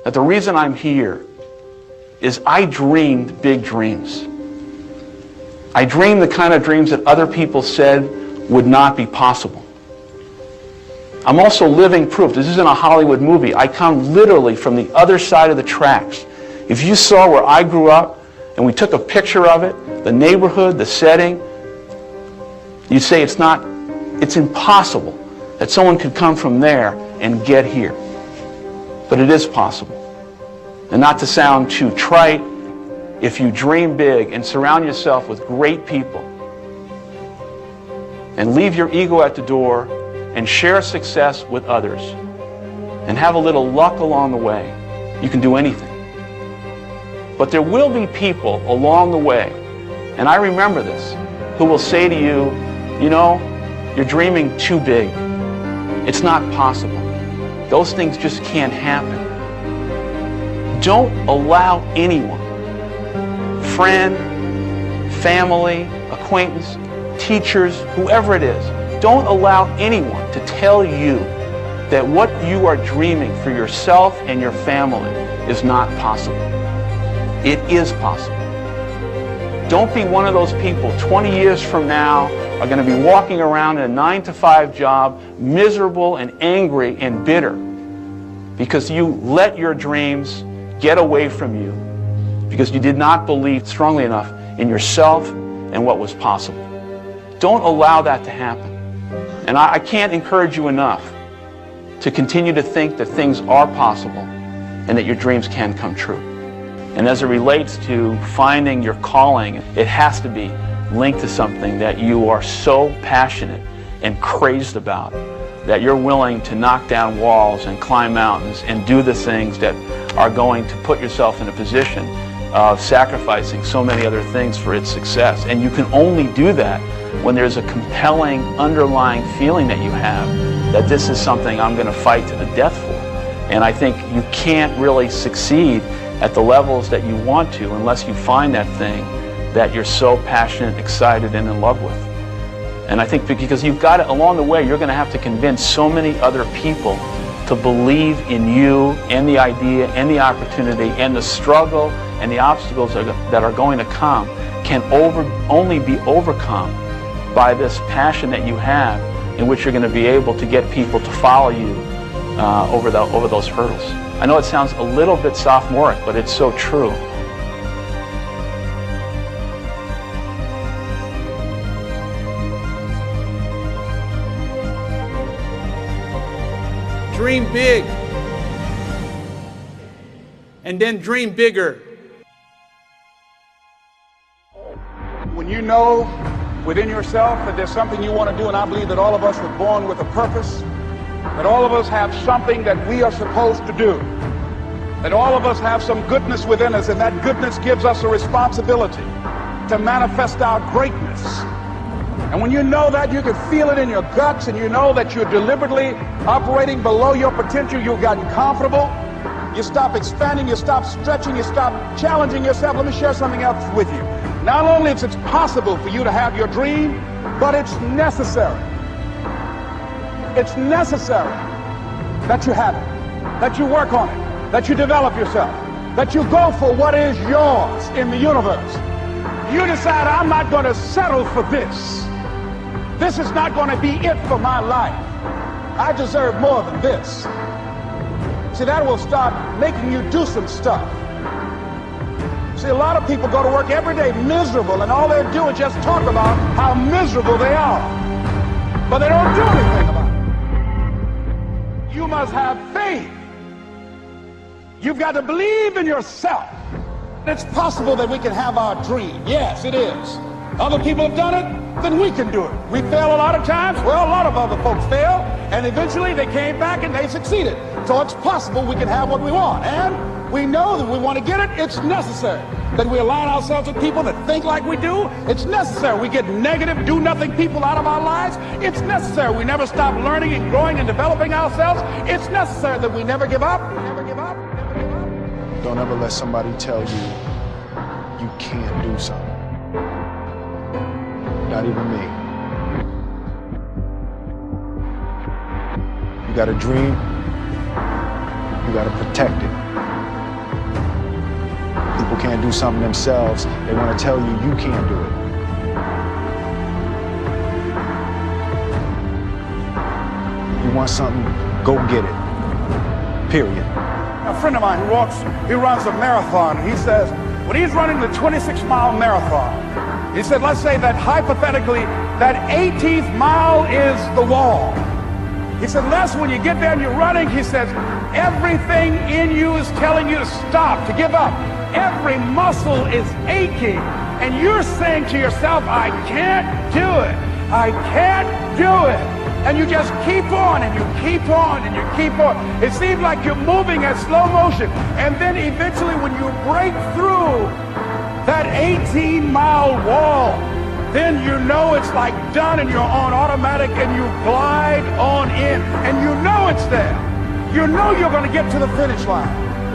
that the reason I'm here is I dreamed big dreams. I dreamed the kind of dreams that other people said would not be possible. I'm also living proof. This isn't a Hollywood movie. I come literally from the other side of the tracks. If you saw where I grew up and we took a picture of it, the neighborhood, the setting, you'd say it's impossible that someone could come from there and get here. But it is possible. And not to sound too trite, if you dream big and surround yourself with great people and leave your ego at the door and share success with others and have a little luck along the way, you can do anything. But there will be people along the way, and I remember this, who will say to you, you know, you're dreaming too big. It's not possible. Those things just can't happen. Don't allow anyone, friend, family, acquaintance, teachers, whoever it is, don't allow anyone to tell you that what you are dreaming for yourself and your family is not possible. It is possible. Don't be one of those people 20 years from now are going to be walking around in a 9-to-5 job, miserable and angry and bitter because you let your dreams get away from you because you did not believe strongly enough in yourself and what was possible. Don't allow that to happen. And I can't encourage you enough to continue to think that things are possible and that your dreams can come true. And as it relates to finding your calling, it has to be linked to something that you are so passionate and crazed about that you're willing to knock down walls and climb mountains and do the things that are going to put yourself in a position of sacrificing so many other things for its success. And you can only do that when there's a compelling underlying feeling that you have that this is something I'm going to fight to the death for. And I think you can't really succeed at the levels that you want to unless you find that thing that you're so passionate, excited, and in love with. And I think because you've got it along the way, you're going to have to convince so many other people to believe in you and the idea and the opportunity, and the struggle and the obstacles that are going to come can only be overcome by this passion that you have, in which you're going to be able to get people to follow you over those hurdles. I know it sounds a little bit sophomoric, but it's so true. Dream big, and then dream bigger. When you know within yourself that there's something you want to do, and I believe that all of us were born with a purpose, that all of us have something that we are supposed to do, that all of us have some goodness within us, and that goodness gives us a responsibility to manifest our greatness. And when you know that, you can feel it in your guts, and you know that you're deliberately operating below your potential, you've gotten comfortable, you stop expanding, you stop stretching, you stop challenging yourself. Let me share something else with you. Not only is it possible for you to have your dream, but it's necessary. It's necessary that you have it, that you work on it, that you develop yourself, that you go for what is yours in the universe. You decide, I'm not going to settle for this. This is not going to be it for my life. I deserve more than this. See, that will start making you do some stuff. See, a lot of people go to work every day miserable, and all they do is just talk about how miserable they are. But they don't do anything about it. You must have faith. You've got to believe in yourself. It's possible that we can have our dream. Yes, it is. Other people have done it, then we can do it. We fail a lot of times. Well, a lot of other folks fail, and eventually they came back and they succeeded. So it's possible we can have what we want. And we know that we want to get it. It's necessary that we align ourselves with people that think like we do. It's necessary we get negative, do-nothing people out of our lives. It's necessary we never stop learning and growing and developing ourselves. It's necessary that we never give up. Never give up. Never give up. Don't ever let somebody tell you you can't do something. Not even me. You got a dream, You gotta protect it. People can't do something themselves. They want to tell you you can't do it. You want something, go get it. Period. A friend of mine he runs a marathon. He says, when he's running the 26-mile marathon, he said, let's say that hypothetically, that 18th mile is the wall. He said, Les, when you get there and you're running, he says, everything in you is telling you to stop, to give up. Every muscle is aching, and you're saying to yourself, I can't do it. I can't do it. And you just keep on, and you keep on, and you keep on. It seems like you're moving at slow motion. And then eventually when you break through that 18-mile wall, then you know it's like done, and you're on automatic, and you glide on in, and you know it's there. You know you're going to get to the finish line.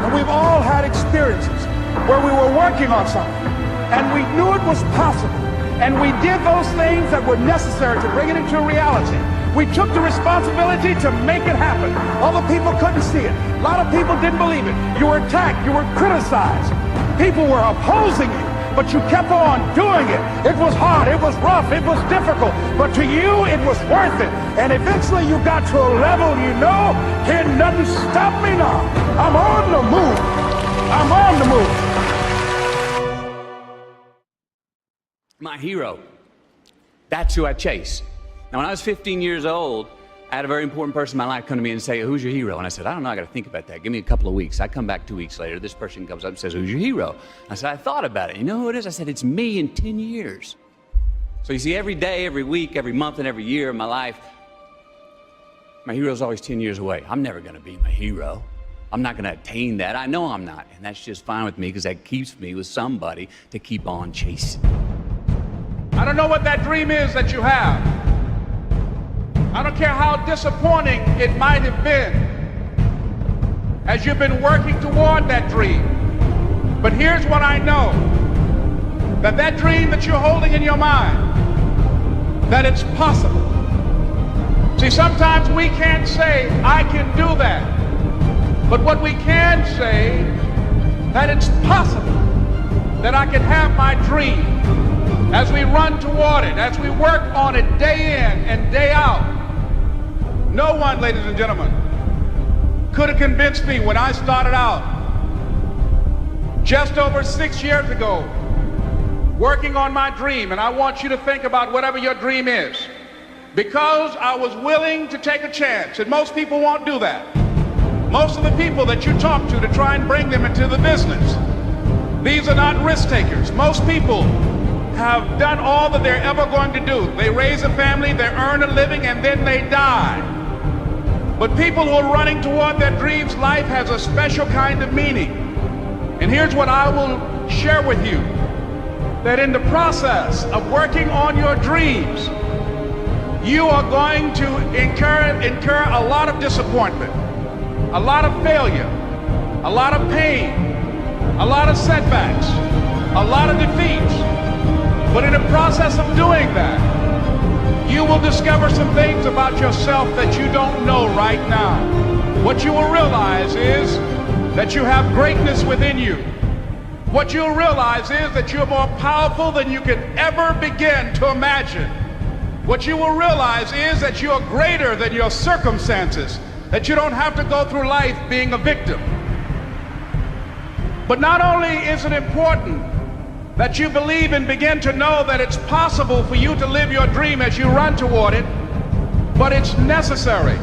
And we've all had experiences where we were working on something, and we knew it was possible, and we did those things that were necessary to bring it into reality. We took the responsibility to make it happen. Other people couldn't see it. A lot of people didn't believe it. You were attacked. You were criticized. People were opposing you, but you kept on doing it. It was hard. It was rough. It was difficult. But to you, it was worth it. And eventually you got to a level you know, can't nothing stop me now. I'm on the move. I'm on the move. My hero. That's who I chase. Now, when I was 15 years old, I had a very important person in my life come to me and say, who's your hero? And I said, I don't know, I got to think about that. Give me a couple of weeks. I come back 2 weeks later. This person comes up and says, who's your hero? I said, I thought about it. You know who it is? I said, it's me in 10 years. So you see, every day, every week, every month, and every year of my life, my hero's always 10 years away. I'm never going to be my hero. I'm not going to attain that. I know I'm not. And that's just fine with me because that keeps me with somebody to keep on chasing. I don't know what that dream is that you have. I don't care how disappointing it might have been as you've been working toward that dream. But here's what I know, that that dream that you're holding in your mind, that it's possible. See, sometimes we can't say, I can do that. But what we can say, that it's possible that I can have my dream as we run toward it, as we work on it day in and day out. No one, ladies and gentlemen, could have convinced me when I started out just over 6 years ago working on my dream. And I want you to think about whatever your dream is, because I was willing to take a chance. And most people won't do that. Most of the people that you talk to try and bring them into the business, these are not risk takers. Most people have done all that they're ever going to do. They raise a family, they earn a living, and then they die. But people who are running toward their dreams, life has a special kind of meaning. And here's what I will share with you, that in the process of working on your dreams, you are going to incur a lot of disappointment, a lot of failure, a lot of pain, a lot of setbacks, a lot of defeats. But in the process of doing that, you will discover some things about yourself that you don't know right now. What you will realize is that you have greatness within you. What you'll realize is that you're more powerful than you can ever begin to imagine. What you will realize is that you're greater than your circumstances, that you don't have to go through life being a victim. But not only is it important that you believe and begin to know that it's possible for you to live your dream as you run toward it, but it's necessary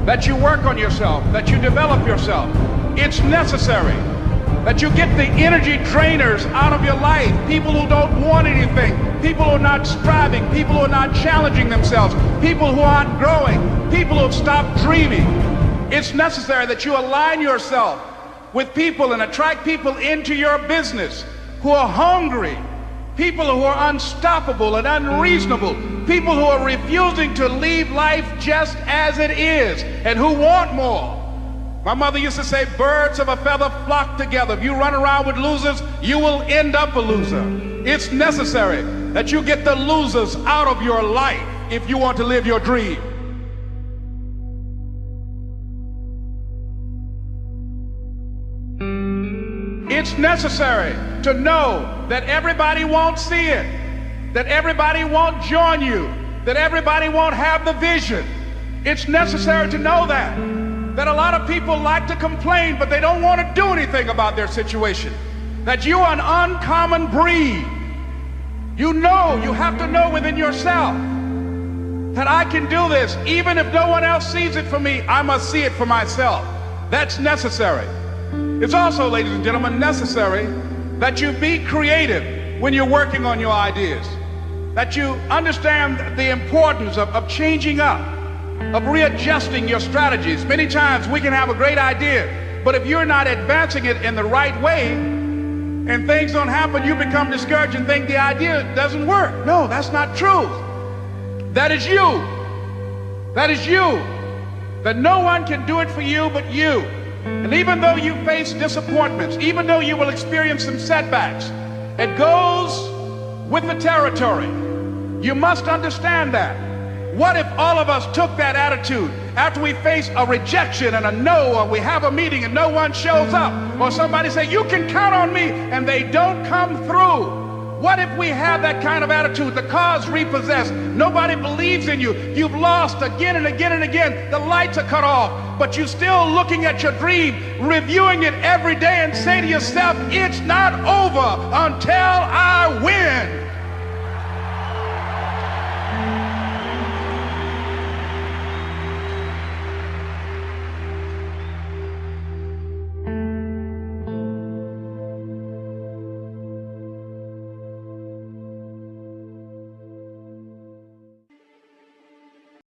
that you work on yourself, that you develop yourself. It's necessary that you get the energy drainers out of your life, people who don't want anything, people who are not striving, people who are not challenging themselves, people who aren't growing, people who have stopped dreaming. It's necessary that you align yourself with people and attract people into your business who are hungry, people who are unstoppable and unreasonable, people who are refusing to leave life just as it is and who want more. My mother used to say, birds of a feather flock together. If you run around with losers, you will end up a loser. It's necessary that you get the losers out of your life if you want to live your dream. It's necessary to know that everybody won't see it, that everybody won't join you, that everybody won't have the vision. It's necessary to know that a lot of people like to complain, but they don't want to do anything about their situation, that you are an uncommon breed. You know, you have to know within yourself that I can do this. Even if no one else sees it for me, I must see it for myself. That's necessary. It's also, ladies and gentlemen, necessary that you be creative when you're working on your ideas, that you understand the importance of changing up, of readjusting your strategies. Many times we can have a great idea, but if you're not advancing it in the right way and things don't happen, you become discouraged and think the idea doesn't work. No, that's not true. That is you. That is you. That no one can do it for you but you. And even though you face disappointments, even though you will experience some setbacks, it goes with the territory. You must understand that. What if all of us took that attitude after we face a rejection and a no, or we have a meeting and no one shows up, or somebody say, you can count on me, and they don't come through? What if we have that kind of attitude? The car's repossessed. Nobody believes in you. You've lost again and again and again. The lights are cut off, but you're still looking at your dream, reviewing it every day, and say to yourself, it's not over until I win.